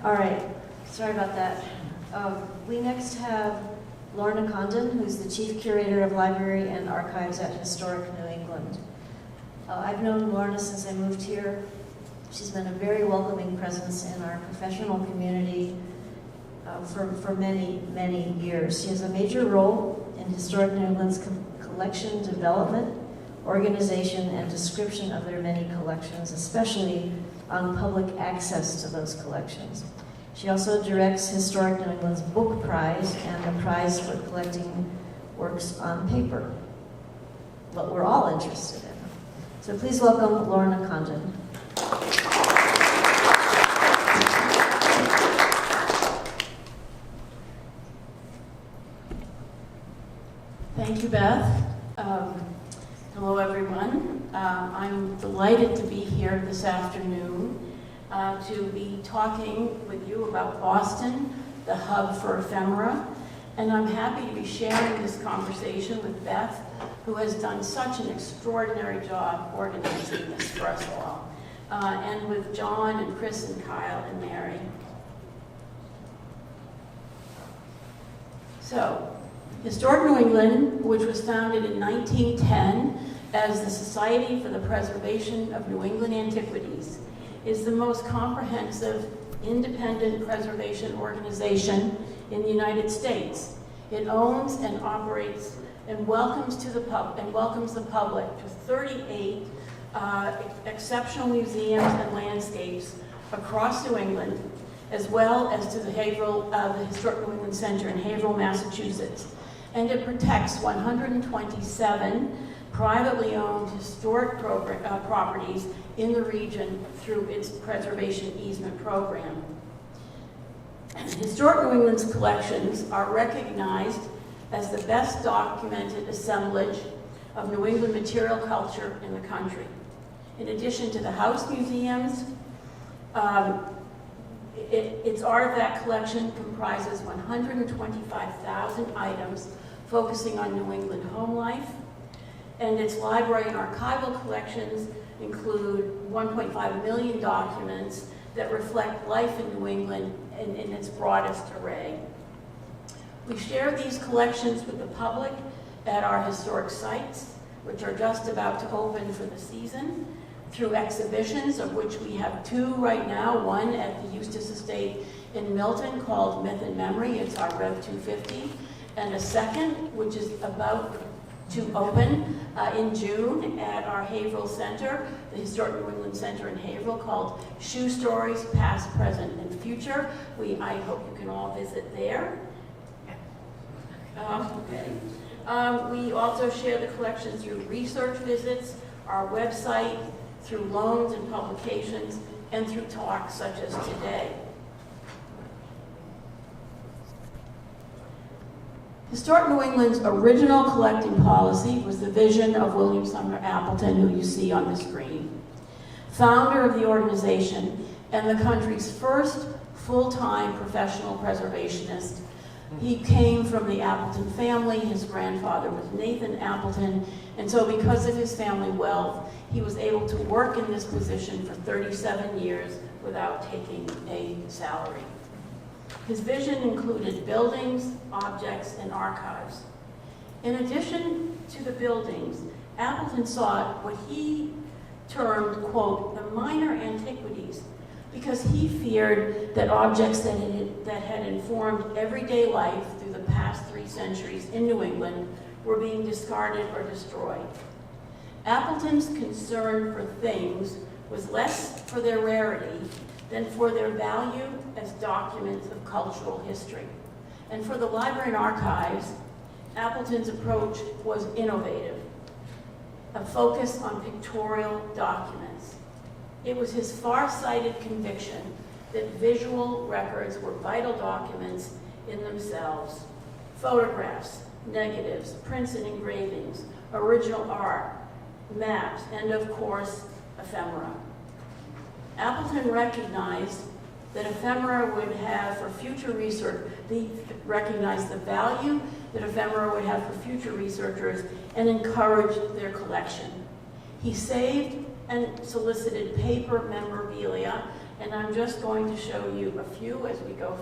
All right, sorry about that. We next have Lorna Condon, who's the Chief Curator of Library and Archives at Historic New England. I've known Lorna since I moved here. She's been a very welcoming presence in our professional community for many, many years. She has a major role in Historic New England's collection development, organization, and description of their many collections, especially on public access to those collections. She also directs Historic New England's Book Prize and the Prize for Collecting Works on Paper, what we're all interested in. So please welcome Lorna Condon. Thank you, Beth. Hello, everyone. I'm delighted to be here this afternoon to be talking with you about Boston, the hub for ephemera. And I'm happy to be sharing this conversation with Beth, who has done such an extraordinary job organizing this for us all, and with John and Chris and Kyle and Mary. So, Historic New England, which was founded in 1910 as the Society for the Preservation of New England Antiquities, is the most comprehensive independent preservation organization in the United States. It owns and operates and welcomes the public to 38 exceptional museums and landscapes across New England, as well as to the Historic New England Center in Haverhill, Massachusetts. And it protects 127 privately owned historic properties in the region through its preservation easement program. Historic New England's collections are recognized as the best documented assemblage of New England material culture in the country. In addition to the house museums, its artifact collection comprises 125,000 items focusing on New England home life, and its library and archival collections include 1.5 million documents that reflect life in New England in its broadest array. We share these collections with the public at our historic sites, which are just about to open for the season, through exhibitions, of which we have two right now, one at the Eustis Estate in Milton called Myth and Memory, it's our Rev 250, and a second, which is about to open in June at our Haverhill Center, the Historic New England Center in Haverhill, called Shoe Stories, Past, Present, and Future. I hope you can all visit there. We also share the collection through research visits, our website, through loans and publications, and through talks such as today. Historic New England's original collecting policy was the vision of William Sumner Appleton, who you see on the screen, founder of the organization and the country's first full-time professional preservationist. He came from the Appleton family. His grandfather was Nathan Appleton, and so because of his family wealth, he was able to work in this position for 37 years without taking a salary. His vision included buildings, objects, and archives. In addition to the buildings, Appleton sought what he termed, quote, the minor antiquities, because he feared that objects that had informed everyday life through the past 3 centuries in New England were being discarded or destroyed. Appleton's concern for things was less for their rarity than for their value as documents of cultural history. And for the library and archives, Appleton's approach was innovative, a focus on pictorial documents. It was his far-sighted conviction that visual records were vital documents in themselves. Photographs, negatives, prints and engravings, original art, maps, and of course, ephemera. Appleton recognized that ephemera would have for future research, he recognized the value that ephemera would have for future researchers and encouraged their collection. He saved and solicited paper memorabilia and I'm just going to show you a few as we go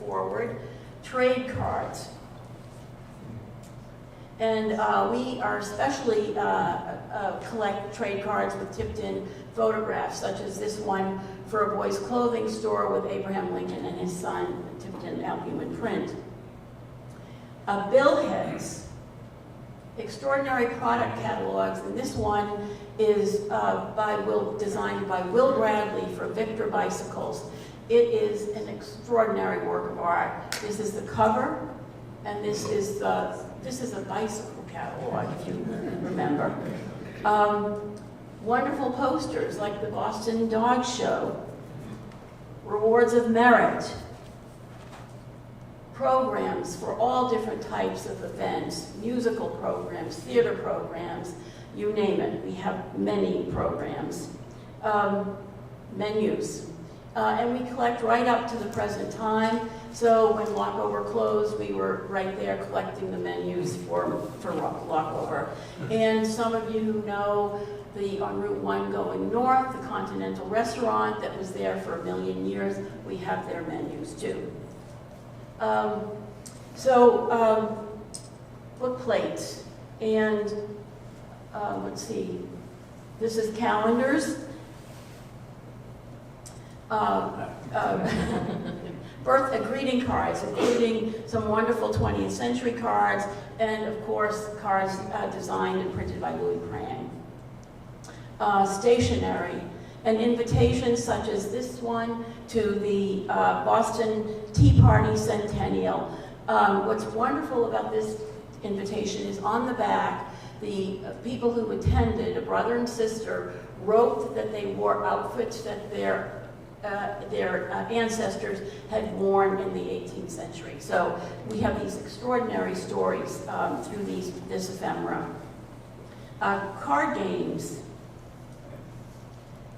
forward. Trade cards. And we are especially collect trade cards with tipped-in photographs, such as this one for a boys' clothing store with Abraham Lincoln and his son, tipped-in albumin print. Billheads, extraordinary product catalogs, and this one is designed by Will Bradley for Victor Bicycles. It is an extraordinary work of art. This is the cover, and this is a bicycle catalog, if you remember. Wonderful posters like the Boston Dog Show, Rewards of Merit, programs for all different types of events, musical programs, theater programs, you name it. We have many programs. Menus. And we collect right up to the present time. So when Lockover closed, we were right there collecting the menus for Lockover. And some of you who know on Route 1 going north, the Continental Restaurant that was there for 1 million years, we have their menus too. Book plates. And let's see, this is calendars. Greeting cards, including some wonderful 20th century cards, and of course, cards designed and printed by Louis Prang. Stationery, and invitations such as this one to the Boston Tea Party Centennial. What's wonderful about this invitation is on the back, the people who attended, a brother and sister, wrote that they wore outfits that their ancestors had worn in the 18th century. So we have these extraordinary stories through this ephemera. Card games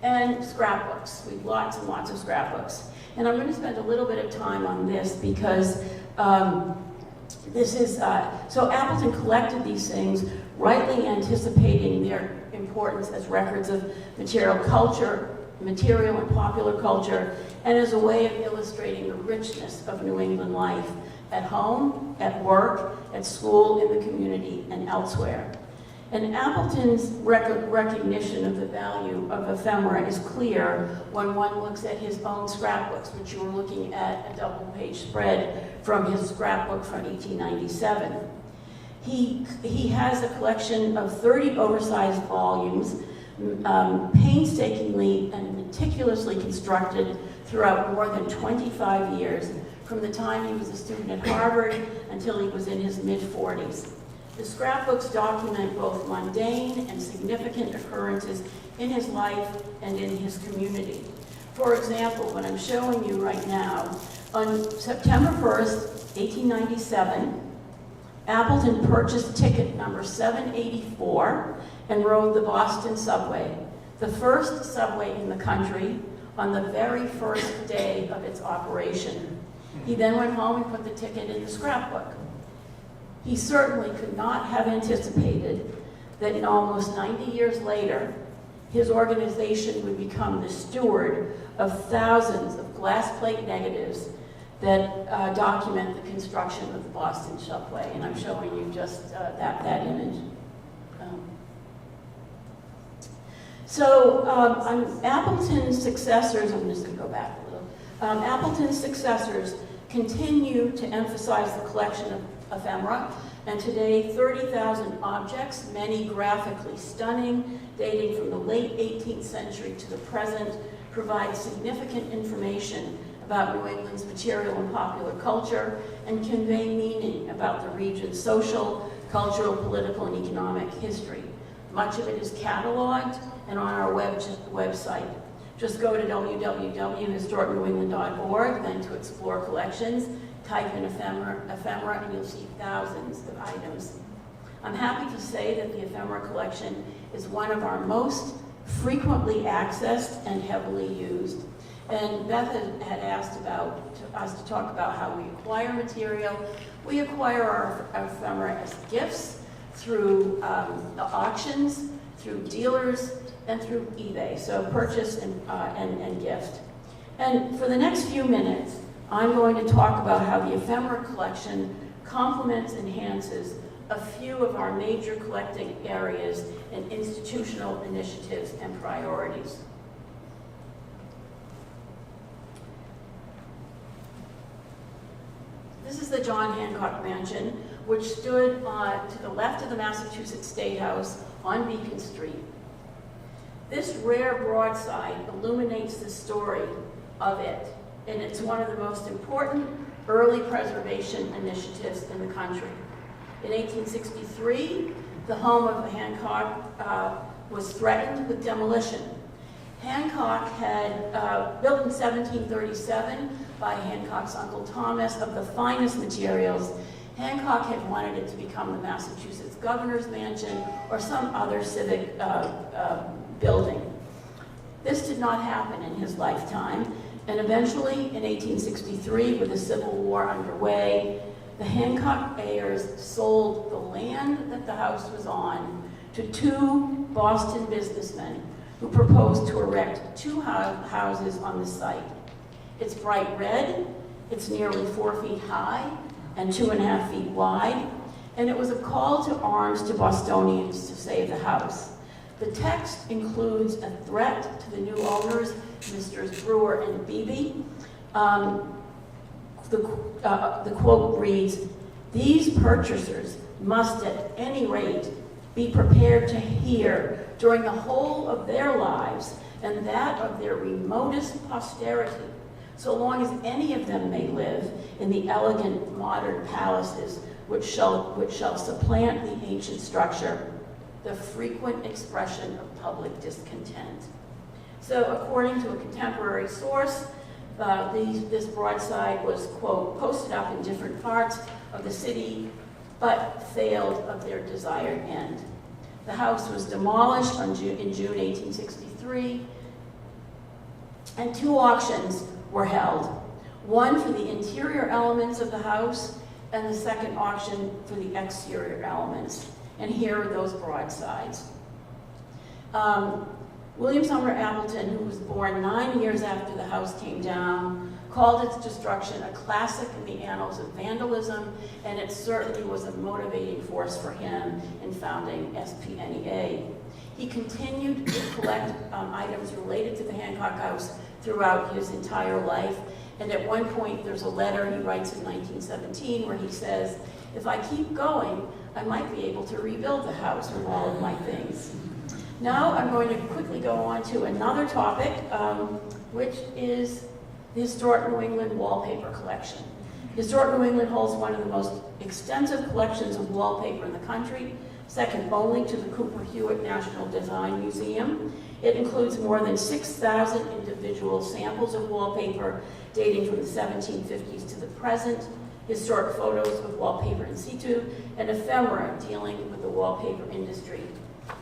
and scrapbooks. We have lots and lots of scrapbooks. And I'm going to spend a little bit of time on this because so Appleton collected these things, rightly anticipating their importance as records of material and popular culture, and as a way of illustrating the richness of New England life at home, at work, at school, in the community, and elsewhere. And Appleton's recognition of the value of ephemera is clear when one looks at his own scrapbooks, which you were looking at a double-page spread from his scrapbook from 1897. He has a collection of 30 oversized volumes, painstakingly and meticulously constructed throughout more than 25 years, from the time he was a student at Harvard until he was in his mid-40s. The scrapbooks document both mundane and significant occurrences in his life and in his community. For example, what I'm showing you right now, on September 1st, 1897, Appleton purchased ticket number 784 and rode the Boston subway, the first subway in the country, on the very first day of its operation. He then went home and put the ticket in the scrapbook. He certainly could not have anticipated that almost 90 years later, his organization would become the steward of thousands of glass plate negatives that document the construction of the Boston subway. And I'm showing you just that image. Appleton's successors, I'm just going to go back a little. Appleton's successors continue to emphasize the collection of ephemera, and today 30,000 objects, many graphically stunning, dating from the late 18th century to the present, provide significant information about New England's material and popular culture and convey meaning about the region's social, cultural, political, and economic history. Much of it is cataloged and on our website. Just go to www.historicnewengland.org, then to explore collections, type in ephemera, and you'll see thousands of items. I'm happy to say that the ephemera collection is one of our most frequently accessed and heavily used. And Beth had asked us to talk about how we acquire material. We acquire our ephemera as gifts through auctions, through dealers, and through eBay. So purchase and gift. And for the next few minutes, I'm going to talk about how the ephemera collection complements and enhances a few of our major collecting areas and institutional initiatives and priorities. This is the John Hancock Mansion, which stood to the left of the Massachusetts State House on Beacon Street. This rare broadside illuminates the story of it, and it's one of the most important early preservation initiatives in the country. In 1863, the home of Hancock was threatened with demolition. Hancock had, built in 1737 by Hancock's Uncle Thomas of the finest materials, Hancock had wanted it to become the Massachusetts Governor's Mansion or some other civic building. This did not happen in his lifetime, and eventually in 1863, with the Civil War underway, the Hancock heirs sold the land that the house was on to two Boston businessmen who proposed to erect two houses on the site. It's bright red, it's nearly 4 feet high and 2.5 feet wide, and it was a call to arms to Bostonians to save the house. The text includes a threat to the new owners, Messrs. Brewer and Beebe. The quote reads, "These purchasers must at any rate be prepared to hear during the whole of their lives and that of their remotest posterity, so long as any of them may live in the elegant modern palaces which shall supplant the ancient structure, the frequent expression of public discontent." So according to a contemporary source, this broadside was, quote, posted up in different parts of the city, but failed of their desired end. The house was demolished in June 1863, and two auctions were held. One for the interior elements of the house, and the second auction for the exterior elements. And here are those broadsides. William Sumner Appleton, who was born 9 years after the house came down, called its destruction a classic in the annals of vandalism, and it certainly was a motivating force for him in founding SPNEA. He continued to collect items related to the Hancock House throughout his entire life, and at one point there's a letter he writes in 1917 where he says, "If I keep going, I might be able to rebuild the house with all of my things." Now I'm going to quickly go on to another topic, which is the Historic New England Wallpaper Collection. Historic New England holds one of the most extensive collections of wallpaper in the country, second only to the Cooper Hewitt National Design Museum. It includes more than 6,000 individual samples of wallpaper dating from the 1750s to the present, historic photos of wallpaper in situ, and ephemera dealing with the wallpaper industry.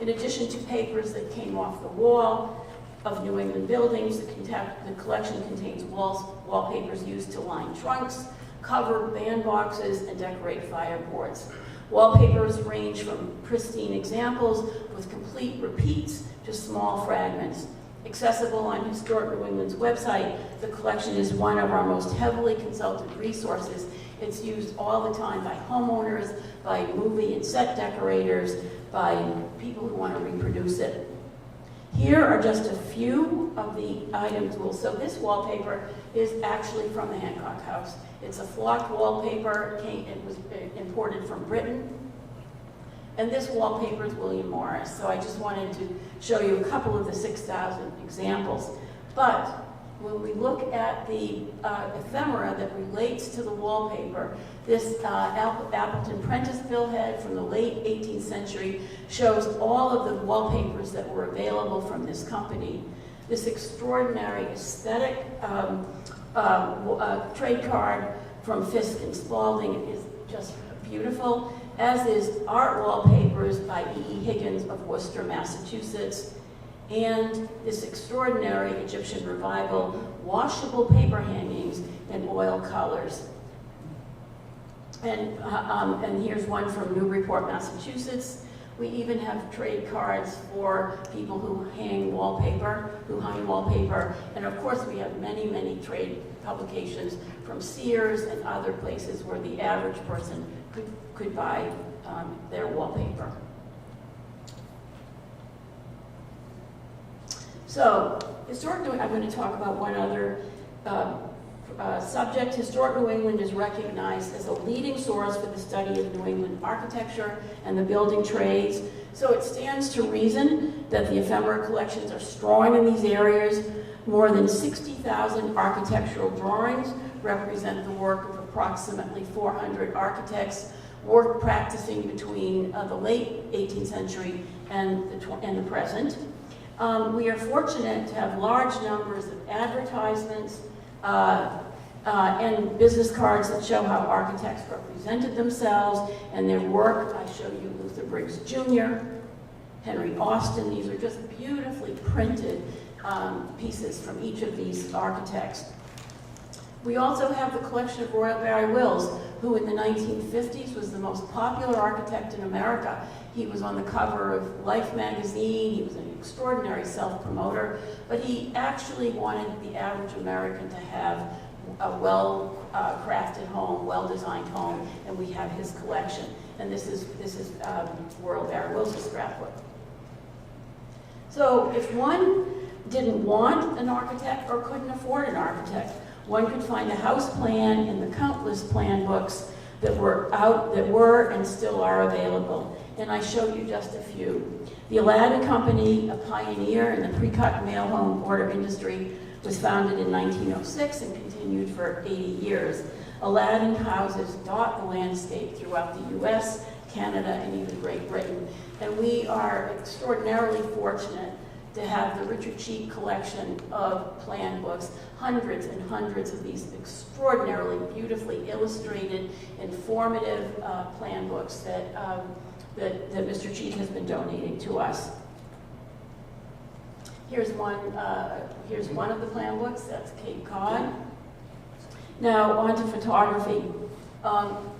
In addition to papers that came off the wall of New England buildings, the collection contains wallpapers used to line trunks, cover bandboxes, and decorate fireboards. Wallpapers range from pristine examples with complete repeats to small fragments. Accessible on Historic New England's website, the collection is one of our most heavily consulted resources. It's used all the time by homeowners, by movie and set decorators, by people who want to reproduce it. Here are just a few of the items. So this wallpaper is actually from the Hancock House. It's a flocked wallpaper. It was imported from Britain. And this wallpaper is William Morris. So I just wanted to show you a couple of the 6,000 examples. But when we look at the ephemera that relates to the wallpaper, this Appleton Prentice billhead from the late 18th century shows all of the wallpapers that were available from this company. This extraordinary aesthetic trade card from Fisk and Spalding is just beautiful, as is art wallpapers by E.E. Higgins of Worcester, Massachusetts, and this extraordinary Egyptian revival, washable paper hangings in oil colors. And here's one from Newburyport, Massachusetts, We even have trade cards for people who hung wallpaper, and of course we have many, many trade publications from Sears and other places where the average person could buy their wallpaper. So, I'm going to talk about one other subject. Historic New England is recognized as a leading source for the study of New England architecture and the building trades. So it stands to reason that the ephemera collections are strong in these areas. More than 60,000 architectural drawings represent the work of approximately 400 architects, work practicing between the late 18th century and the present. We are fortunate to have large numbers of advertisements and business cards that show how architects represented themselves and their work. I show you Luther Briggs Jr., Henry Austin. These are just beautifully printed pieces from each of these architects. We also have the collection of Royal Barry Wills, who in the 1950s was the most popular architect in America. He was on the cover of Life magazine, he was an extraordinary self-promoter, but he actually wanted the average American to have a well-crafted home, well-designed home, and we have his collection. And this is Royal Barry Wills' scrapbook. So if one didn't want an architect or couldn't afford an architect, one could find a house plan in the countless plan books that were and still are available. And I show you just a few. The Aladdin Company, a pioneer in the pre-cut mail home order industry, was founded in 1906 and continued for 80 years. Aladdin houses dot the landscape throughout the US, Canada, and even Great Britain. And we are extraordinarily fortunate to have the Richard Cheek collection of plan books, hundreds and hundreds of these extraordinarily beautifully illustrated, informative plan books that Mr. Cheek has been donating to us. Here's one of the plan books, that's Cape Cod. Now, on to photography.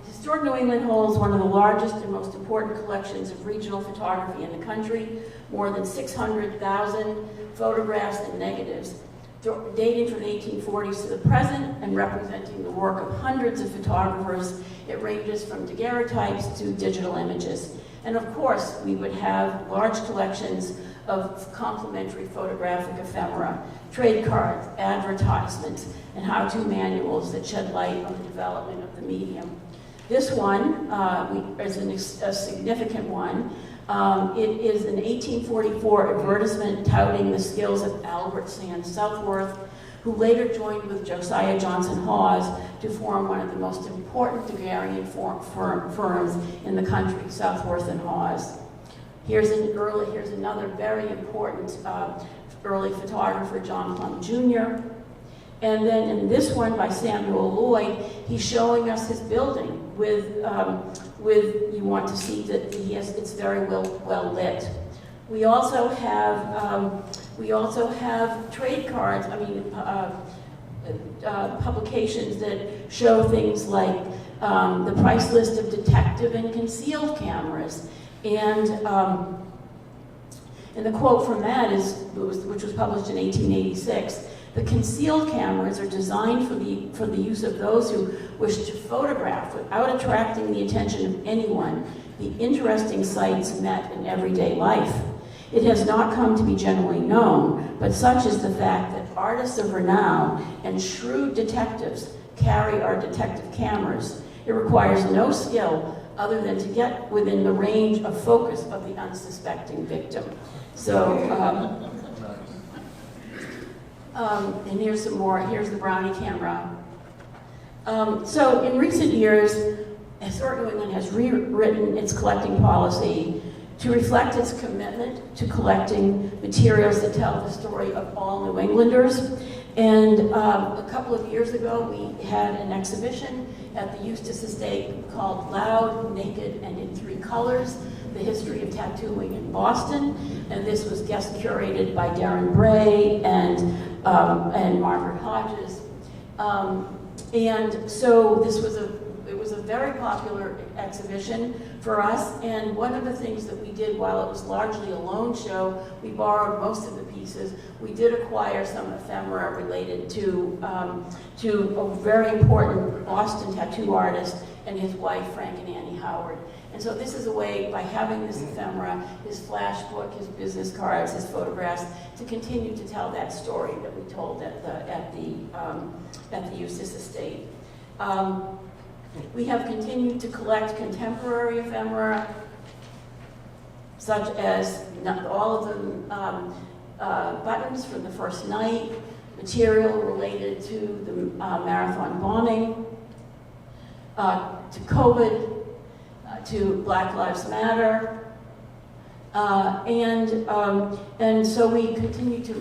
Historic New England holds one of the largest and most important collections of regional photography in the country, more than 600,000 photographs and negatives, dating from the 1840s to the present and representing the work of hundreds of photographers. It ranges from daguerreotypes to digital images. And of course, we would have large collections of complementary photographic ephemera, trade cards, advertisements, and how-to manuals that shed light on the development of the medium. This one is a significant one. It is an 1844 advertisement touting the skills of Albert Sands Southworth, who later joined with Josiah Johnson Hawes to form one of the most important daguerrean firms in the country, Southworth and Hawes. Here's another very important early photographer, John Plum Jr. And then in this one by Samuel Lloyd, he's showing us his building with you want to see that it's very well lit. We also have trade cards, publications that show things like the price list of detective and concealed cameras. And the quote from that which was published in 1886, "The concealed cameras are designed for the use of those who wish to photograph without attracting the attention of anyone the interesting sights met in everyday life. It has not come to be generally known, but such is the fact that artists of renown and shrewd detectives carry our detective cameras. It requires no skill other than to get within the range of focus of the unsuspecting victim." So, and here's some more. Here's the Brownie camera. So in recent years, Historic New England has rewritten its collecting policy to reflect its commitment to collecting materials that tell the story of all New Englanders. And a couple of years ago, we had an exhibition at the Eustis Estate called Loud, Naked, and in Three Colors, the history of tattooing in Boston. And this was guest curated by Darren Bray and Margaret Hodges. And so it was a very popular exhibition for us, and one of the things that we did, while it was largely a loan show, we borrowed most of the pieces. We did acquire some ephemera related to a very important Boston tattoo artist and his wife, Frank and Annie Howard. And so this is a way, by having this ephemera, his flash book, his business cards, his photographs, to continue to tell that story that we told at the Eustace estate. We have continued to collect contemporary ephemera, such as all of them buttons from the first night, material related to the marathon bombing, to COVID, to Black Lives Matter, and so we continue to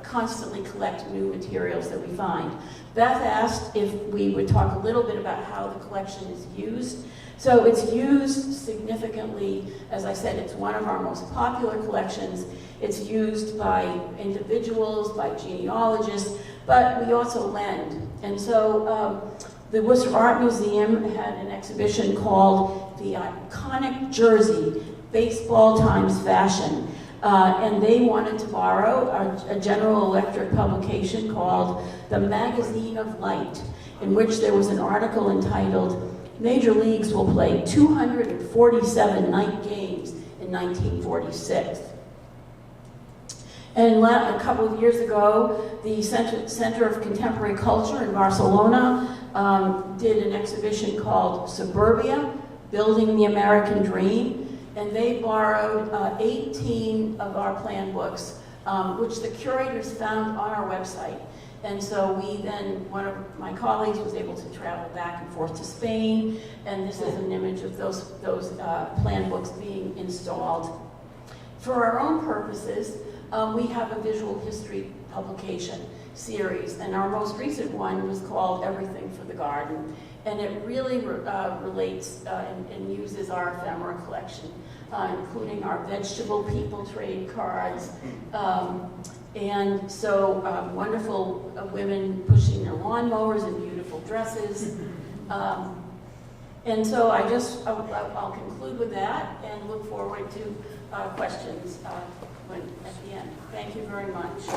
constantly collect new materials that we find. Beth asked if we would talk a little bit about how the collection is used. So it's used significantly. As I said, it's one of our most popular collections. It's used by individuals, by genealogists, but we also lend. And so the Worcester Art Museum had an exhibition called The Iconic Jersey, Baseball Times Fashion. And they wanted to borrow a General Electric publication called The Magazine of Light, in which there was an article entitled, Major Leagues Will Play 247 Night Games in 1946. And a couple of years ago, the Center of Contemporary Culture in Barcelona did an exhibition called Suburbia, Building the American Dream. And they borrowed 18 of our plan books, which the curators found on our website. And so one of my colleagues was able to travel back and forth to Spain, and this is an image of those plan books being installed. For our own purposes, we have a visual history publication series, and our most recent one was called Everything for the Garden. And it really relates and uses our ephemera collection, including our vegetable people trade cards, and so wonderful women pushing their lawnmowers in beautiful dresses. And so I'll conclude with that and look forward to questions at the end. Thank you very much.